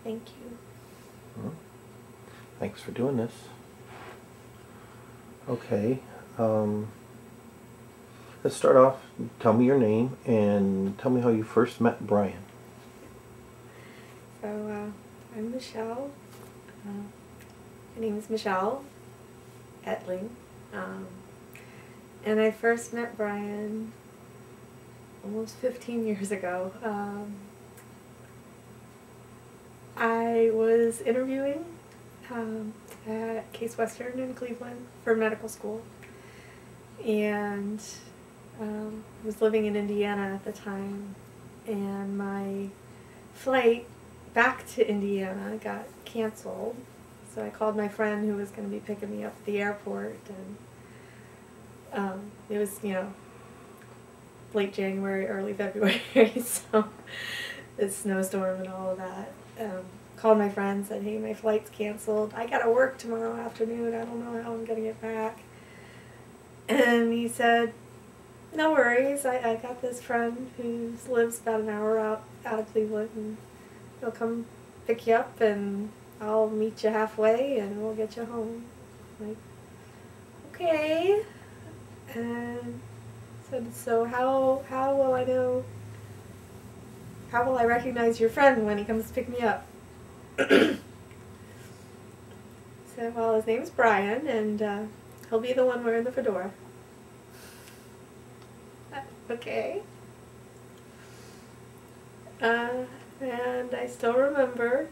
Thank you. Well, thanks for doing this. Okay. Let's start off. Tell me your name and tell me how you first met Brian. So, I'm Michelle. My name is Michelle Etling. And I first met Brian almost 15 years ago. I was interviewing at Case Western in Cleveland for medical school, and was living in Indiana at the time, and my flight back to Indiana got canceled, so I called my friend who was going to be picking me up at the airport, and it was, late January, early February, so the snowstorm and all of that. Called my friend, said, hey, my flight's canceled. I got to work tomorrow afternoon. I don't know how I'm going to get back. And he said, no worries. I got this friend who lives about an hour out of Cleveland, and he'll come pick you up, and I'll meet you halfway, and we'll get you home. I'm like, okay. And said, so how will I know? How will I recognize your friend when he comes to pick me up? So, well, his name's Brian, and he'll be the one wearing the fedora. Okay. And I still remember,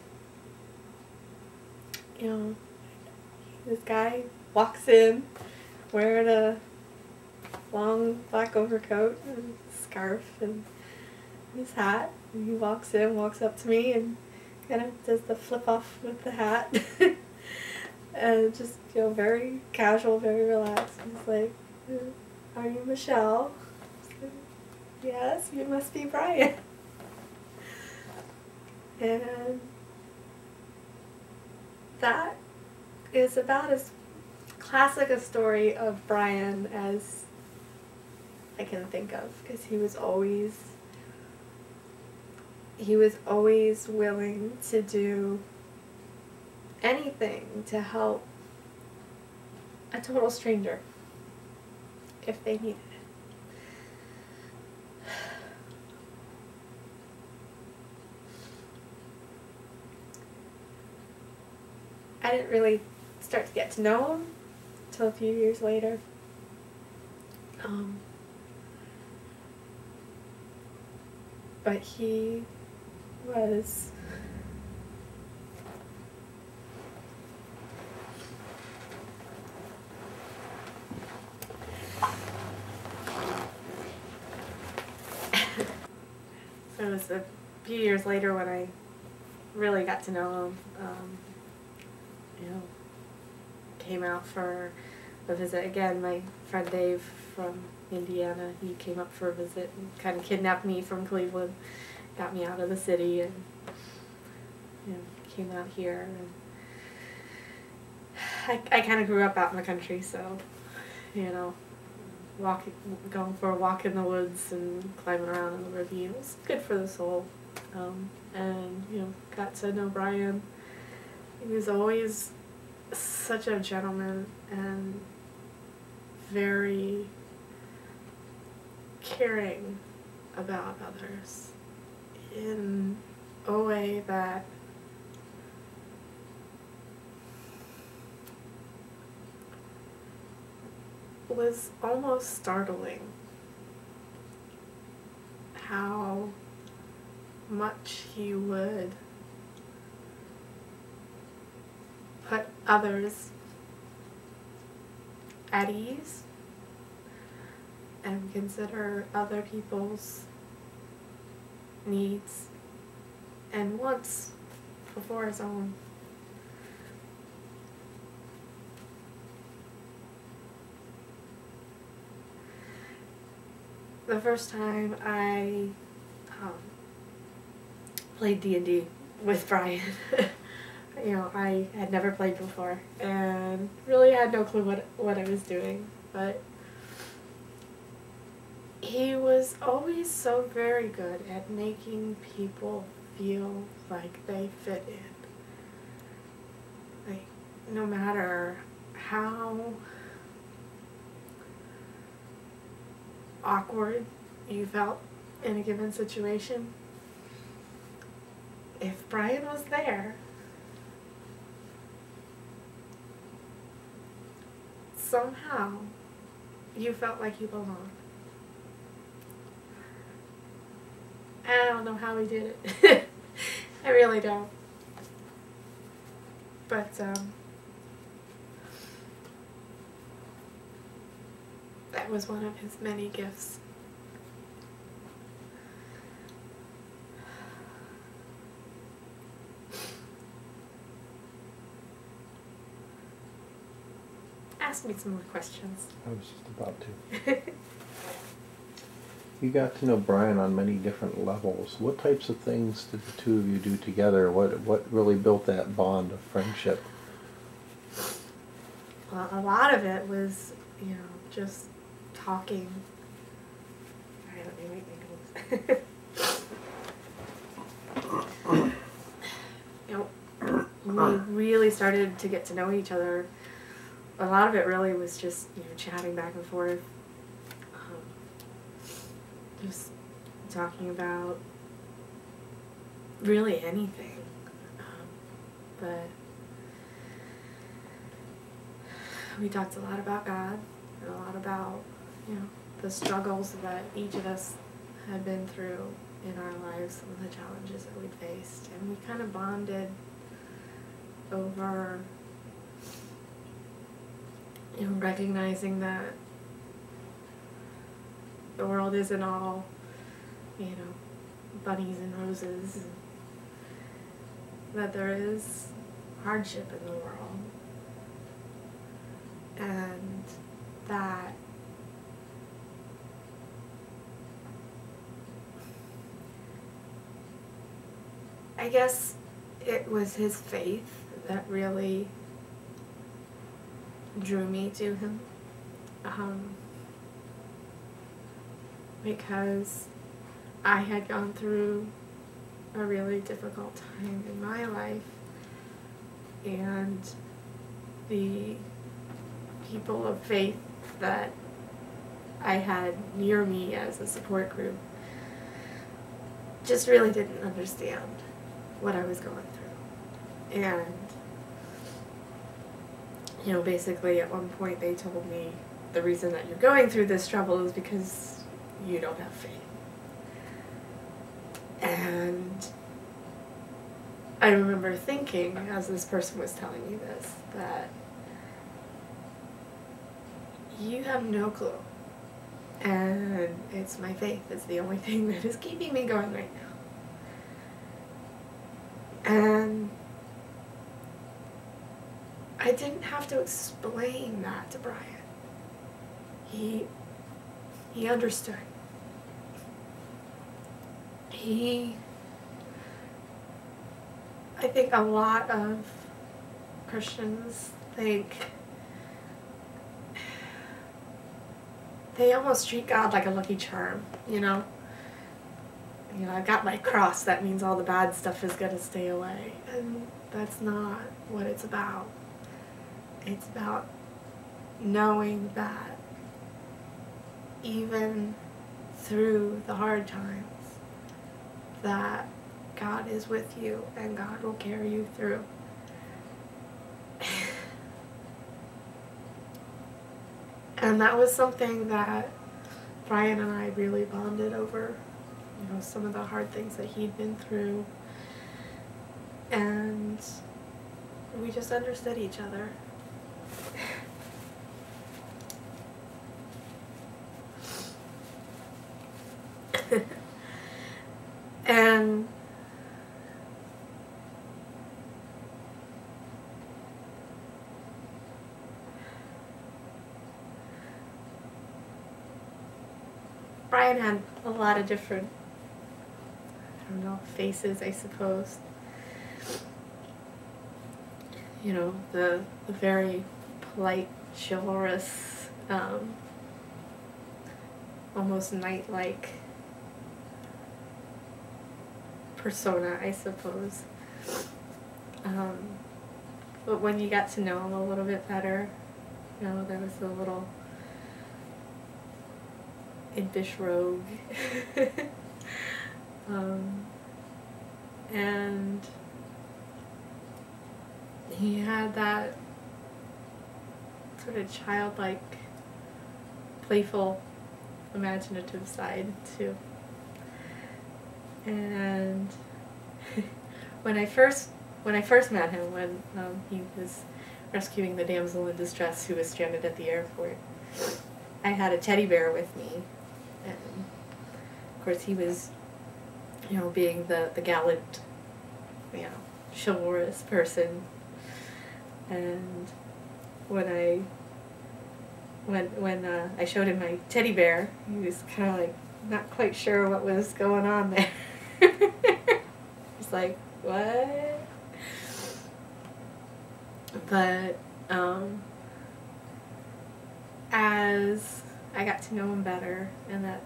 this guy walks in wearing a long black overcoat and scarf and his hat. And he walks in, walks up to me, and kind of does the flip off with the hat. And just, very casual, very relaxed. He's like, are you Michelle? I said, yes, you must be Brian. And that is about as classic a story of Brian as I can think of, because he was always willing to do anything to help a total stranger if they needed it. I didn't really start to get to know him until a few years later. But he was it was a few years later when I really got to know him. Came out for a visit again. My friend Dave from Indiana, he came up for a visit and kind of kidnapped me from Cleveland, got me out of the city, and came out here. And I kind of grew up out in the country, so going for a walk in the woods and climbing around in the ravine was good for the soul. And got to know Brian. He was always such a gentleman and very caring about others in a way that was almost startling. How much he would put others at ease and consider other people's needs and wants before his own. The first time I played D&D with Brian, I had never played before and really had no clue what I was doing, but he was always so very good at making people feel like they fit in. Like, no matter how awkward you felt in a given situation, if Brian was there, somehow you felt like you belonged. I don't know how he did it. I really don't. But that was one of his many gifts. Ask me some more questions. I was just about to. You got to know Brian on many different levels. What types of things did the two of you do together? What really built that bond of friendship? Well, a lot of it was, just talking. Sorry, let me make my notes. We really started to get to know each other. A lot of it really was just, chatting back and forth. Just talking about really anything. But we talked a lot about God and a lot about, the struggles that each of us had been through in our lives, some of the challenges that we'd faced. And we kind of bonded over, recognizing that the world isn't all, bunnies and roses, and that there is hardship in the world, and that I guess it was his faith that really drew me to him. Because I had gone through a really difficult time in my life, and the people of faith that I had near me as a support group just really didn't understand what I was going through. And, basically at one point they told me, the reason that you're going through this trouble is because you don't have faith. And I remember thinking, as this person was telling me this, that you have no clue. And it's my faith that's the only thing that is keeping me going right now. And I didn't have to explain that to Brian. He understood. I think a lot of Christians think they almost treat God like a lucky charm, I've got my cross, that means all the bad stuff is going to stay away. And that's not what it's about. It's about knowing that even through the hard times, that God is with you and God will carry you through. And that was something that Brian and I really bonded over, some of the hard things that he'd been through. And we just understood each other. And Brian had a lot of different, faces, I suppose. The very polite, chivalrous, almost knight-like persona, I suppose. But when you got to know him a little bit better, you know, there was a little impish rogue. And he had that sort of childlike, playful, imaginative side too. And when I first met him, when he was rescuing the damsel in distress who was stranded at the airport, I had a teddy bear with me, and of course he was, you know, being the gallant, you know, chivalrous person. And when I showed him my teddy bear, he was kind of like not quite sure what was going on there. He's like, what? But as I got to know him better, and that,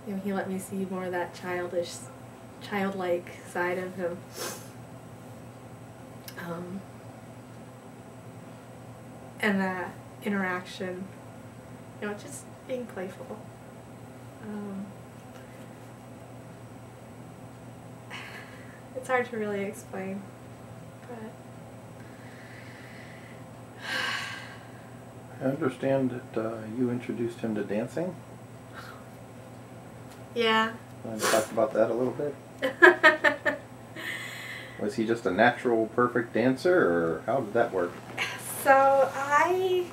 you know, he let me see more of that childlike side of him. And that interaction, you know, just being playful. It's hard to really explain, but I understand that you introduced him to dancing. yeah. Want to talk about that a little bit? Was he just a natural, perfect dancer, or how did that work? So I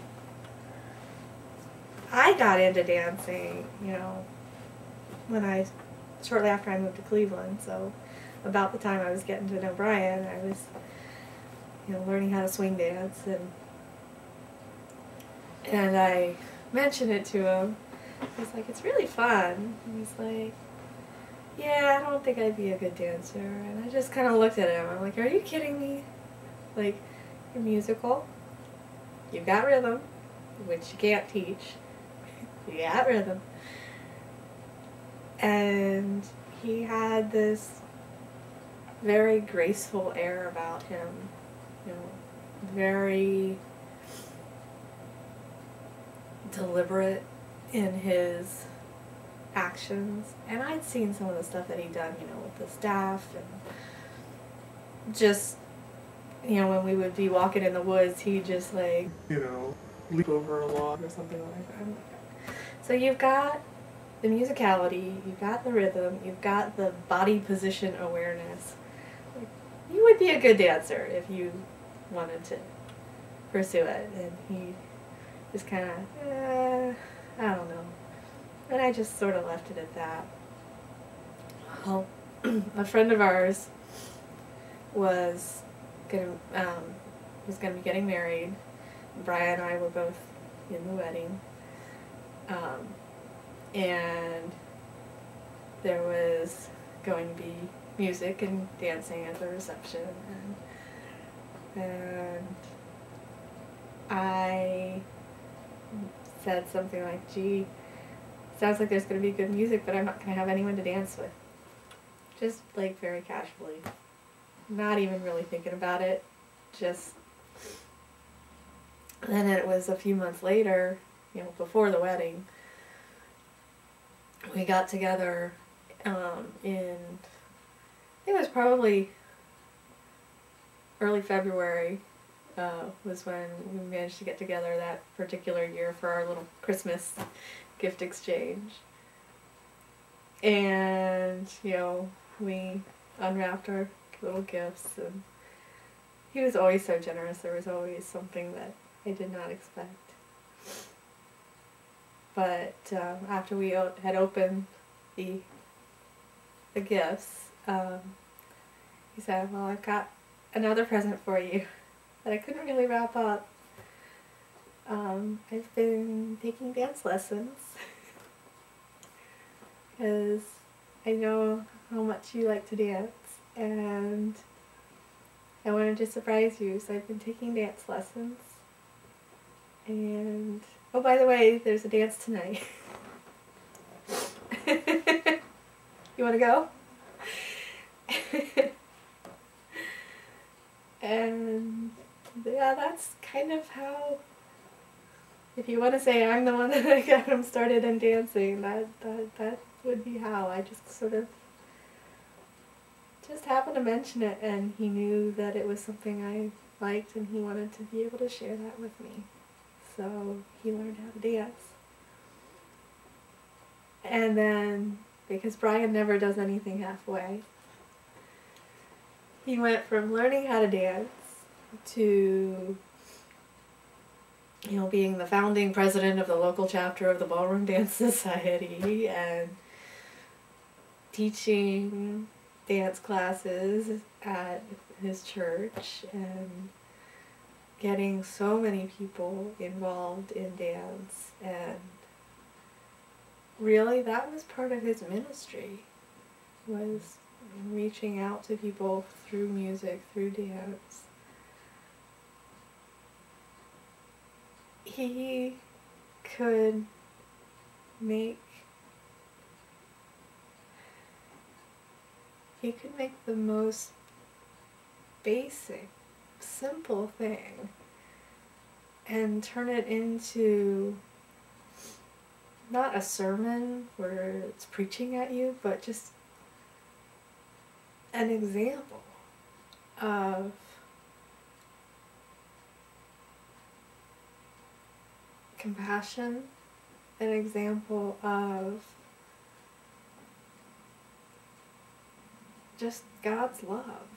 got into dancing, you know, shortly after I moved to Cleveland. So about the time I was getting to know Brian, I was, you know, learning how to swing dance, and I mentioned it to him. He's like, it's really fun. And he's like, yeah, I don't think I'd be a good dancer. And I just kind of looked at him. I'm like, are you kidding me? Like, you're musical. You've got rhythm, which you can't teach. You got rhythm. And he had this very graceful air about him, you know, very deliberate in his actions. And I'd seen some of the stuff that he'd done, you know, with the staff, and just, you know, when we would be walking in the woods, he'd just, like, you know, leap over a log or something like that. So you've got the musicality, you've got the rhythm, you've got the body position awareness. Like, you would be a good dancer if you wanted to pursue it. And he just kind of, I don't know. And I just sort of left it at that. Well, a friend of ours was gonna be getting married. Brian and I were both in the wedding, and there was going to be music and dancing at the reception, and I said something like, gee, sounds like there's going to be good music, but I'm not going to have anyone to dance with. Just, like, very casually. Not even really thinking about it. Just... And then it was a few months later, you know, before the wedding, we got together it was probably early February, was when we managed to get together that particular year for our little Christmas gift exchange. And, you know, we unwrapped our little gifts, and he was always so generous. There was always something that I did not expect. But after we had opened the gifts, he said, well, I've got another present for you that I couldn't really wrap up. I've been taking dance lessons because I know how much you like to dance, and I wanted to surprise you, so I've been taking dance lessons. And, oh, by the way, there's a dance tonight. You want to go? And yeah, that's kind of how, if you want to say I'm the one that got him started in dancing, that would be how. I just sort of just happened to mention it, and he knew that it was something I liked, and he wanted to be able to share that with me. So he learned how to dance. And then, because Brian never does anything halfway, he went from learning how to dance to, you know, being the founding president of the local chapter of the Ballroom Dance Society and teaching dance classes at his church and getting so many people involved in dance. And really that was part of his ministry, was reaching out to people through music, through dance. He could make the most basic, simple thing and turn it into not a sermon where it's preaching at you, but just an example of compassion, an example of just God's love.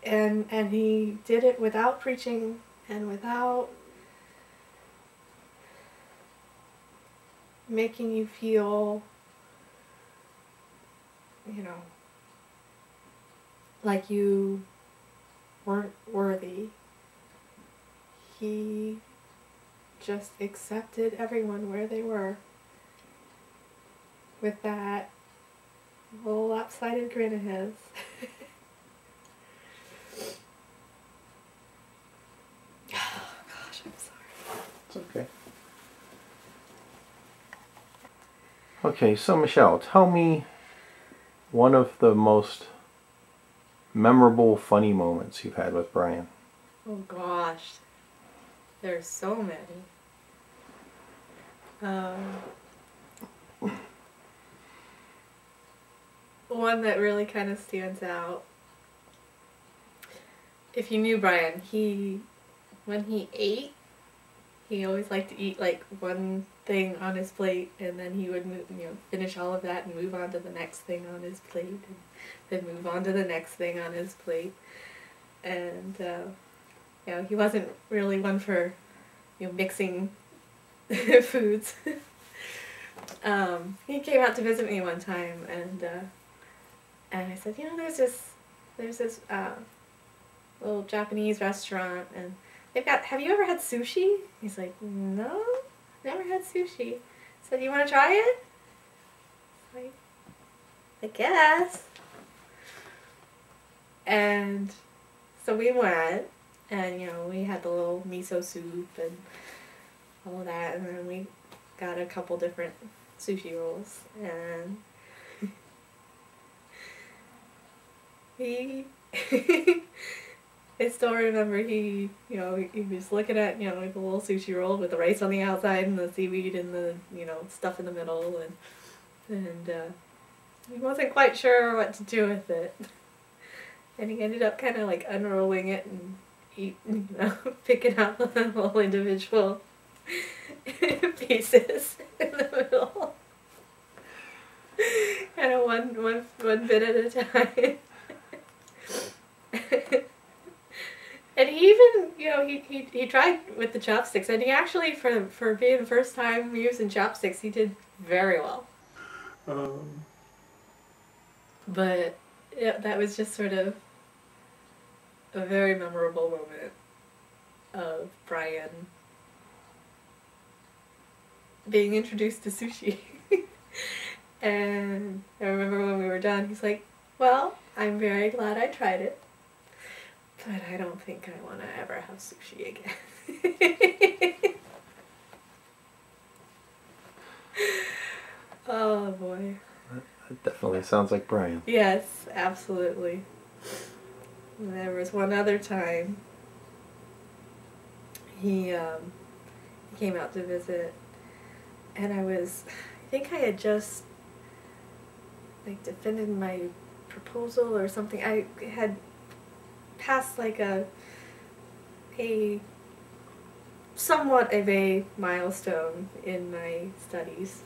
and he did it without preaching and without making you feel, you know, like you weren't worthy. He just accepted everyone where they were with that little lopsided grin of his. Oh gosh, I'm sorry. It's okay. Okay, so Michelle, tell me one of the most memorable, funny moments you've had with Brian. Oh gosh, there's so many. One that really kind of stands out. If you knew Brian, when he ate, he always liked to eat like one thing on his plate, and then he would move, finish all of that and move on to the next thing on his plate, and then move on to the next thing on his plate. And he wasn't really one for mixing foods. He came out to visit me one time, and I said, there's this little Japanese restaurant, and have you ever had sushi? He's like, no, never had sushi. I said, you want to try it? Like, I guess. And so we went, and we had the little miso soup and all of that, and then we got a couple different sushi rolls, and I still remember he was looking at, like a little sushi roll with the rice on the outside and the seaweed and the, stuff in the middle, and he wasn't quite sure what to do with it. And he ended up kind of like unrolling it and picking out the little individual pieces in the middle. Kind of one bit at a time. And he even, he tried with the chopsticks, and he actually, for being the first time using chopsticks, he did very well. But yeah, that was just sort of a very memorable moment of Brian being introduced to sushi. And I remember when we were done, he's like, well, I'm very glad I tried it, but I don't think I want to ever have sushi again. Oh boy. That definitely sounds like Brian. Yes, absolutely. And there was one other time he came out to visit, and I think I had just like defended my proposal or something. I had passed like a somewhat of a milestone in my studies,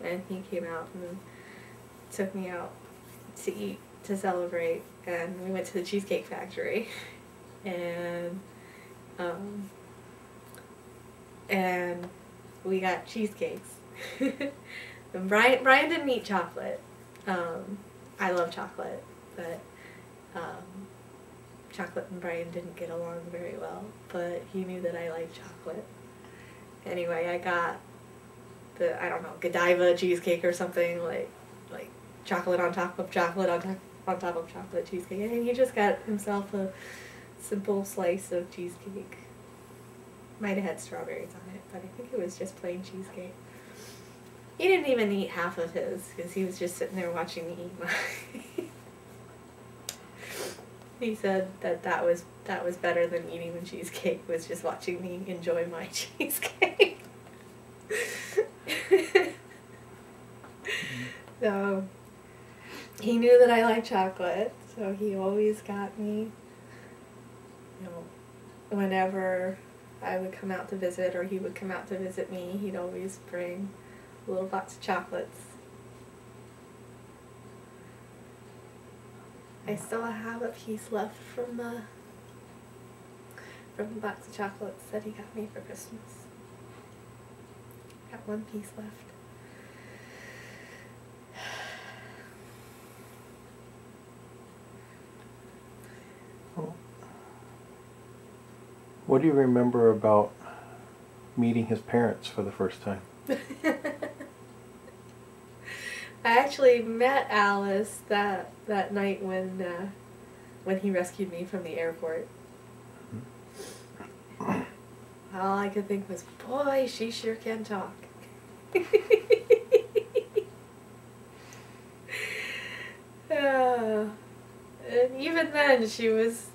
and he came out and took me out to eat, to celebrate, and we went to the Cheesecake Factory, and we got cheesecakes. And Brian didn't eat chocolate. I love chocolate, but chocolate and Brian didn't get along very well, but he knew that I liked chocolate. Anyway, I got the, I don't know, Godiva cheesecake or something, like chocolate on top of chocolate on top of chocolate cheesecake. And he just got himself a simple slice of cheesecake. Might have had strawberries on it, but I think it was just plain cheesecake. He didn't even eat half of his, because he was just sitting there watching me eat mine. He said that was better than eating the cheesecake, was just watching me enjoy my cheesecake. So, he knew that I like chocolate, so he always got me, whenever I would come out to visit, or he would come out to visit me, he'd always bring a little box of chocolates. I still have a piece left from the box of chocolates that he got me for Christmas. Got one piece left. What do you remember about meeting his parents for the first time? I actually met Alice that night when he rescued me from the airport. All I could think was, boy, she sure can talk. And even then, she was,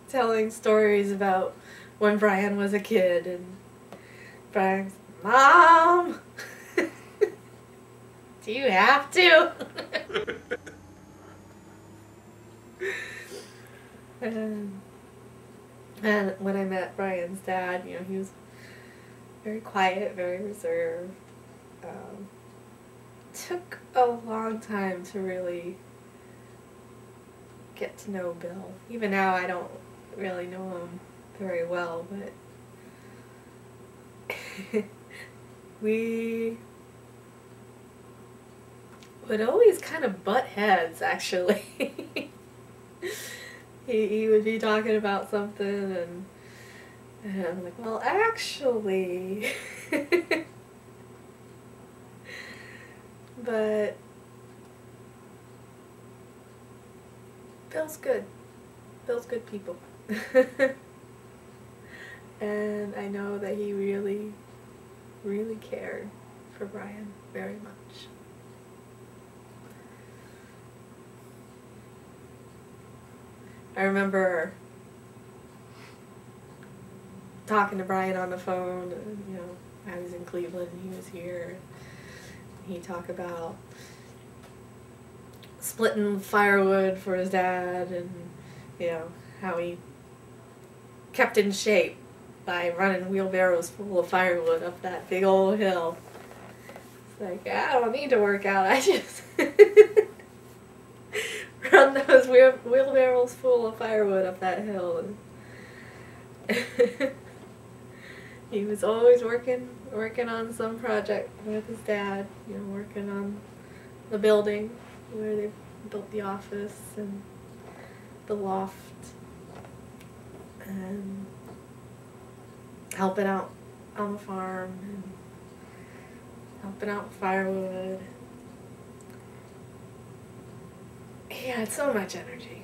telling stories about when Brian was a kid, and Brian's, Mom! Do you have to? And when I met Brian's dad, he was very quiet, very reserved. Took a long time to really get to know Bill. Even now, I don't really know him very well, but we would always kind of butt heads, actually. He would be talking about something, and I'm like, well, actually. But Bill's good. Bill's good people. And I know that he really, really cared for Brian very much. I remember talking to Brian on the phone, and, I was in Cleveland and he was here. He'd talk about splitting firewood for his dad, and, how he kept in shape by running wheelbarrows full of firewood up that big old hill. It's like, I don't need to work out, I just run those wheelbarrows full of firewood up that hill. And he was always working on some project with his dad, working on the building where they built the office and the loft, and helping out on the farm and helping out with firewood. He had so much energy.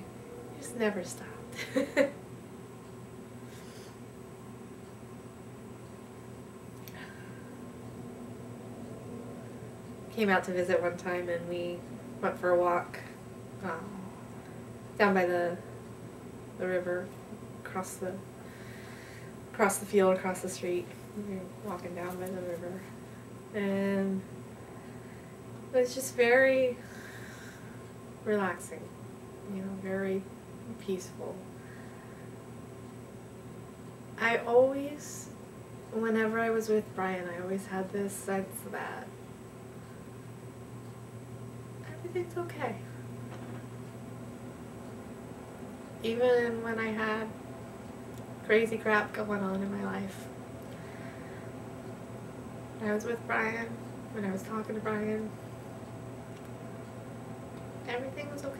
He just never stopped. came out to visit one time, and we went for a walk down by the river, across the field, across the street. We were walking down by the river, and it was just very relaxing, you know, very peaceful. I always, whenever I was with Brian, I always had this sense that everything's okay. Even when I had crazy crap going on in my life. When I was with Brian, when I was talking to Brian, everything was okay.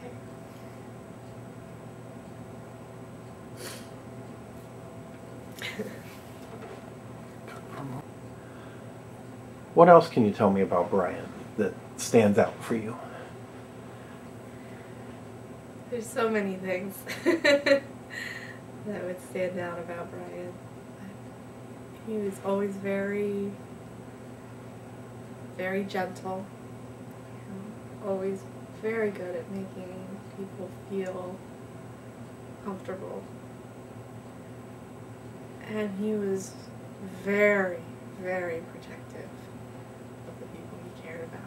What else can you tell me about Brian that stands out for you? There's so many things that would stand out about Brian. He was always very, very gentle. Always very good at making people feel comfortable. And he was very, very protective of the people he cared about.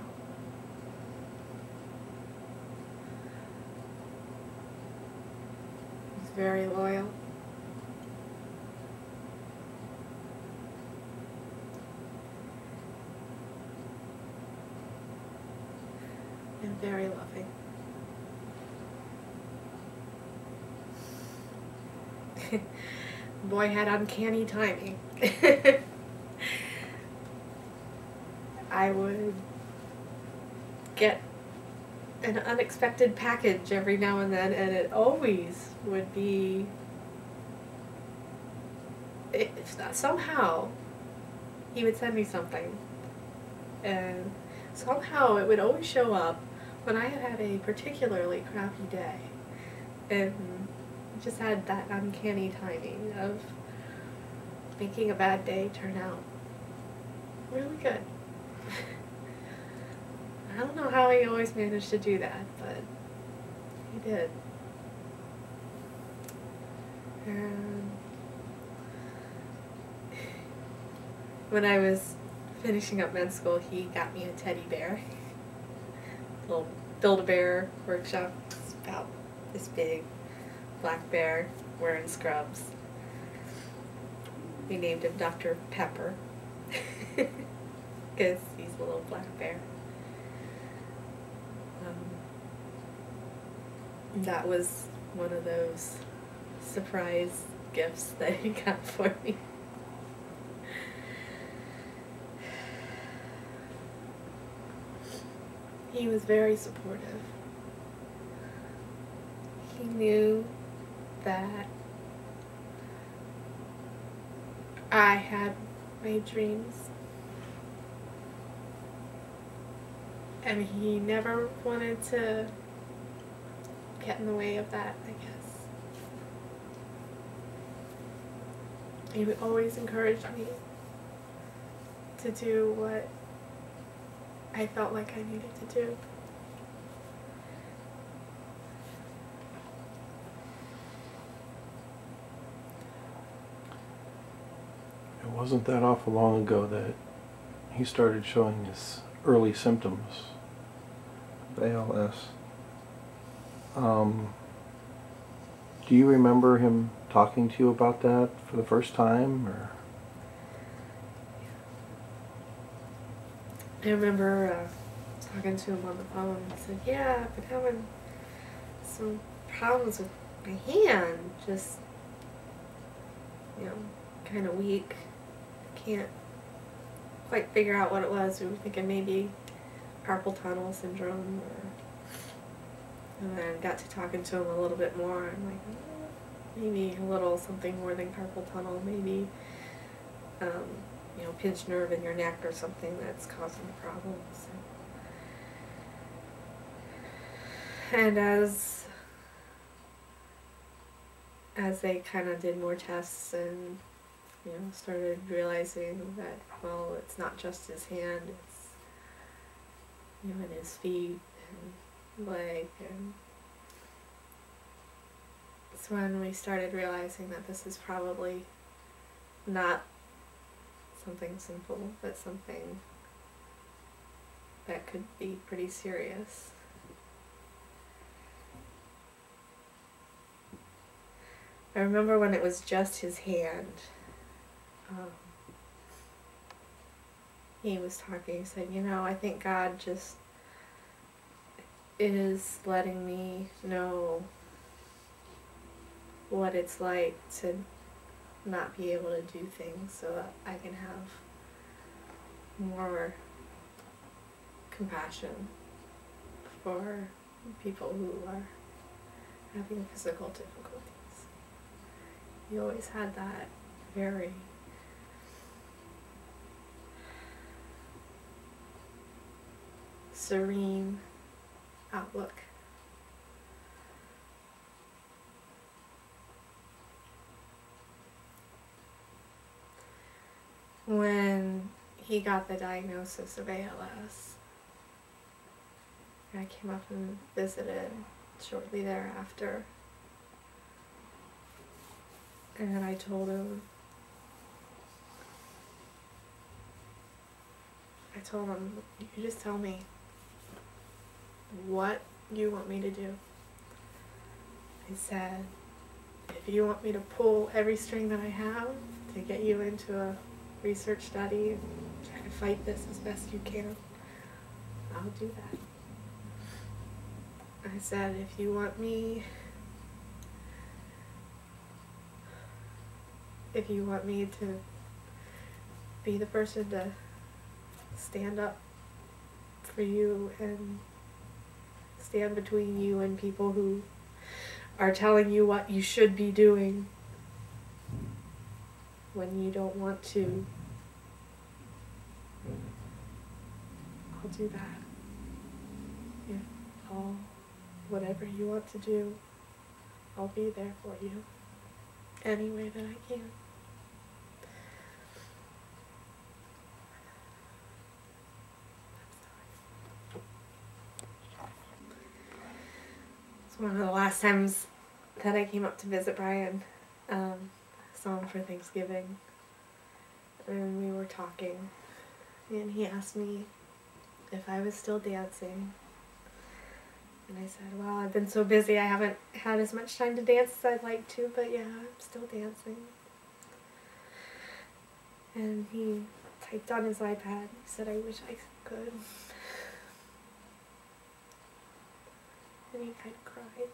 He was very loyal. And very loving. Boy had uncanny timing. I would get an unexpected package every now and then, and it always would be, somehow he would send me something, and somehow it would always show up when I had a particularly crappy day, and just had that uncanny timing of making a bad day turn out really good. I don't know how he always managed to do that, but he did. And when I was finishing up med school, he got me a teddy bear. A little Build-A-Bear workshop. It's about this big, black bear wearing scrubs. We named him Dr. Pepper because he's a little black bear. That was one of those surprise gifts that he got for me. He was very supportive. He knew that I had my dreams, and he never wanted to get in the way of that, I guess. He would always encourage me to do what I felt like I needed to do. It wasn't that awful long ago that he started showing his early symptoms of ALS. Do you remember him talking to you about that for the first time, or? I remember talking to him on the phone. He said, "Yeah, I've been having some problems with my hand. Just, you know, kind of weak. Can't quite figure out what it was. We were thinking maybe carpal tunnel syndrome, and then got to talking to him a little bit more. I'm like, maybe a little something more than carpal tunnel. Maybe, you know, pinched nerve in your neck or something that's causing the problems." And as they kind of did more tests and, you know, started realizing that, well, it's not just his hand, in his feet and leg, and it's when we started realizing that this is probably not something simple, but something that could be pretty serious. I remember when it was just his hand, he was talking, he said, I think God just is letting me know what it's like to not be able to do things so that I can have more compassion for people who are having physical difficulties. He always had that very serene outlook. When he got the diagnosis of ALS, I came up and visited shortly thereafter, and I told him, you just tell me what you want me to do. I said, if you want me to pull every string that I have to get you into a research study and try to fight this as best you can, I'll do that. I said, if you want me to be the person to stand up for you and stand between you and people who are telling you what you should be doing when you don't want to, I'll do that. Yeah, whatever you want to do, I'll be there for you any way that I can. It's one of the last times that I came up to visit Brian. I saw him for Thanksgiving, and we were talking, and he asked me if I was still dancing, and I said, well, I've been so busy I haven't had as much time to dance as I'd like to, but yeah, I'm still dancing. And he typed on his iPad, he said, I wish I could. And he kind of cried.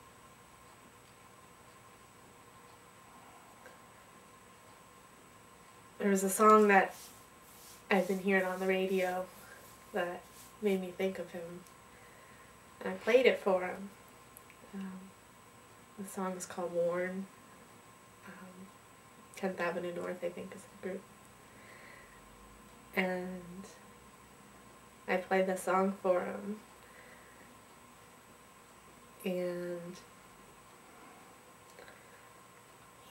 There was a song that I'd been hearing on the radio that made me think of him, and I played it for him. The song is called Worn. 10th Avenue North, I think, is the group. And I played the song for him, and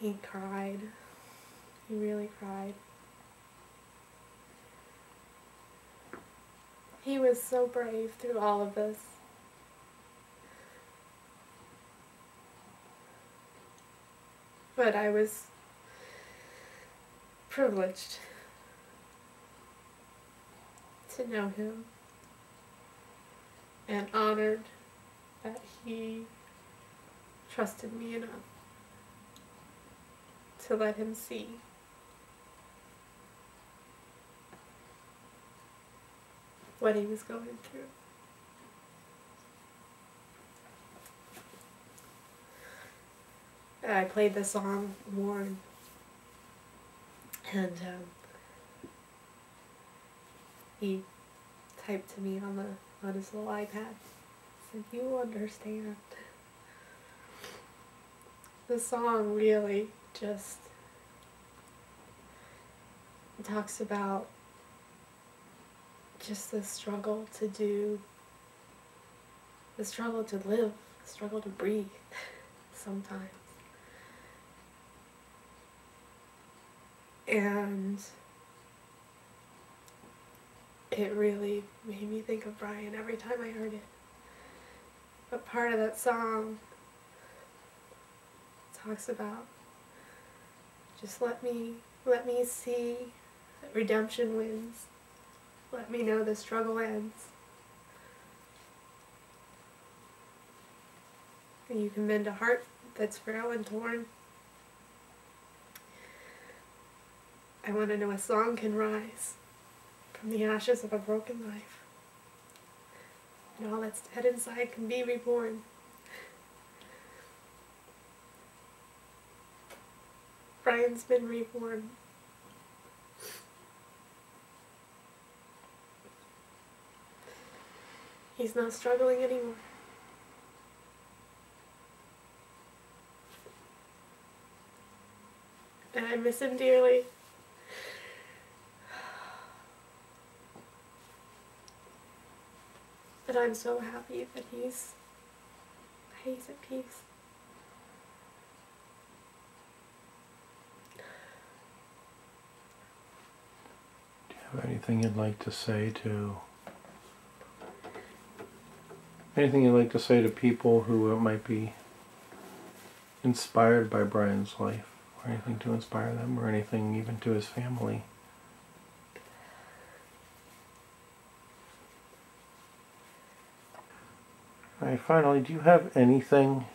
he cried. He really cried. He was so brave through all of this. But I was privileged to know him and honored that he trusted me enough to let him see what he was going through. I played the song Worn, and he typed to me on his little iPad, said, "You understand." The song really just talks about just the struggle to do, the struggle to live, the struggle to breathe sometimes. And it really made me think of Brian every time I heard it. But part of that song talks about, just let me see that redemption wins. Let me know the struggle ends. And you can mend a heart that's frail and torn. I want to know a song can rise from the ashes of a broken life. And all that's dead inside can be reborn. Brian's been reborn. He's not struggling anymore. And I miss him dearly. But I'm so happy that he's at peace. Do you have anything you'd like to say to people who might be inspired by Brian's life, or anything to inspire them, or anything even to his family? Alright, finally, do you have anything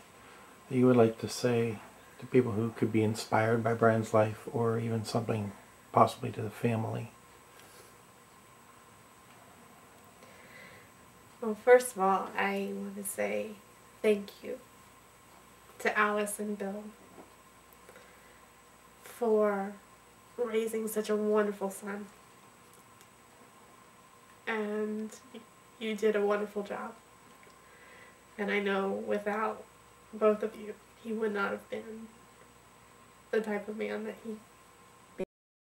that you would like to say to people who could be inspired by Brian's life, or even something possibly to the family? Well, first of all, I want to say thank you to Alice and Bill for raising such a wonderful son. And you did a wonderful job. And I know without both of you, he would not have been the type of man that